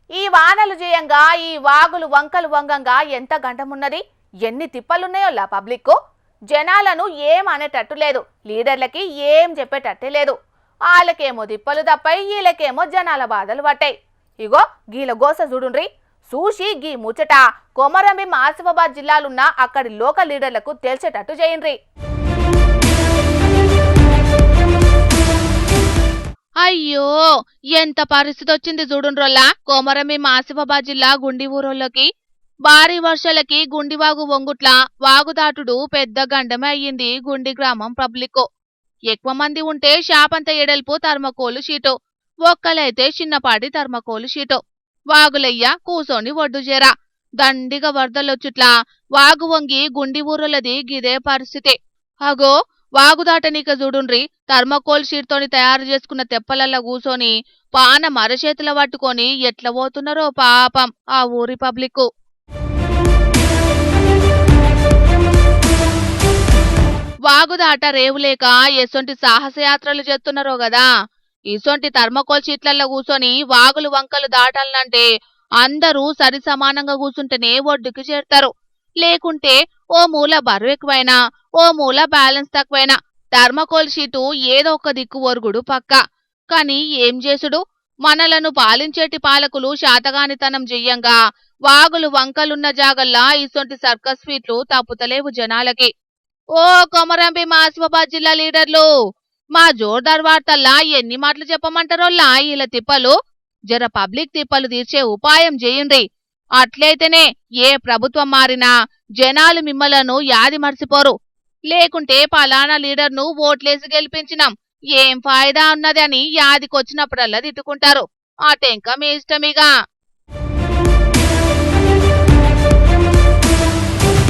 ఈ వానలు చేయంగా ఈ వాగులు వంకలు వంగంగా ఎంత గంటమున్నది, ఎన్ని తిప్పలున్నాయో పబ్లిక్ జనాలను ఏం అనేటట్టు లేదు, లీడర్లకి ఏం చెప్పేటట్టే లేదు. వాళ్ళకేమో తిప్పలు తప్పాయి, వీళ్ళకేమో జనాల బాధలు పట్టాయి. ఇగో గీల గోస చూడుండ్రి. చూసి గీ ముచ్చట కొమరంభీం ఆసిఫాబాద్ జిల్లాలున్న అక్కడి లోకల్ లీడర్లకు తెలిసేటట్టు చేయండ్రి. అయ్యో ఎంత పరిస్థితి వచ్చింది చూడుండ్రోల్లా. కొమరంభీం ఆసిఫాబాద్ జిల్లా గుండి ఊరోళ్ళకి భారీ వర్షాలకి గుండివాగు వంగుట్ల వాగుదాటుడు పెద్ద గండమే అయ్యింది. గుండి గ్రామం పబ్లిక్ ఎక్కువ మంది ఉంటే షాపంత ఎడల్పు థర్మకోలు షీటు, ఒక్కలైతే చిన్నపాటి థర్మకోలు షీటు. వాగులయ్య కూసోని ఒడ్డు చేరా దండిగా వరదలొచ్చుట్లా వాగు వంగి గుండి ఊరోళ్ళది గిదే పరిస్థితి. అగో వాగుదాటనీక చూడుండ్రి, థర్మకోల్ షీట్తోని తయారు చేసుకున్న తెప్పలల్లా కూసోని పానం అరచేతుల పట్టుకొని ఎట్లా పోతున్నారో పాపం ఆ ఊరి పబ్లిక్. వాగుదాట రేవులేక ఎసొంటి సాహసయాత్రలు చేస్తున్నారో గదా. ఇసొంటి థర్మకోల్ షీట్లల్లో కూసోని వాగులు వంకలు దాటాలంటే అందరూ సరి సమానంగా కూసుంటేనే ఒడ్డుకి చేరుతారు. లేకుంటే ఓ మూల బరువు ఎక్కువైనా, ఓ మూల బ్యాలెన్స్ తక్కువైనా థర్మకోల్ షీటు ఏదో ఒక దిక్కు ఒరుగుడు పక్క. కాని ఏం చేసుడు, మనలను పాలించేటి పాలకులు శాతగానితనం చెయ్యంగా వాగులు వంకలున్న జాగల్లా ఇసొంటి సర్కస్ ఫీట్లు తప్పుతలేవు జనాలకి. ఓ కొమరంభీం ఆసిఫాబాద్ జిల్లా లీడర్లు, మా జోర్దార్ వార్తల్లా ఎన్ని మాటలు చెప్పమంటారోల్లా ఇలా తిప్పలు. జర పబ్లిక్ తిప్పలు తీర్చే ఉపాయం చేయండి. అట్లయితేనే ఏ ప్రభుత్వం మారినా జనాలు మిమ్మలను యాది మర్చిపోరు. లేకుంటే పలానా లీడర్ను ఓట్లేసి గెలిపించినాం, ఏం ఫాయిదా ఉన్నది అని యాదికొచ్చినప్పుడల్లా తిట్టుకుంటారు. ఆ టెంక మీ ఇష్టమిగా.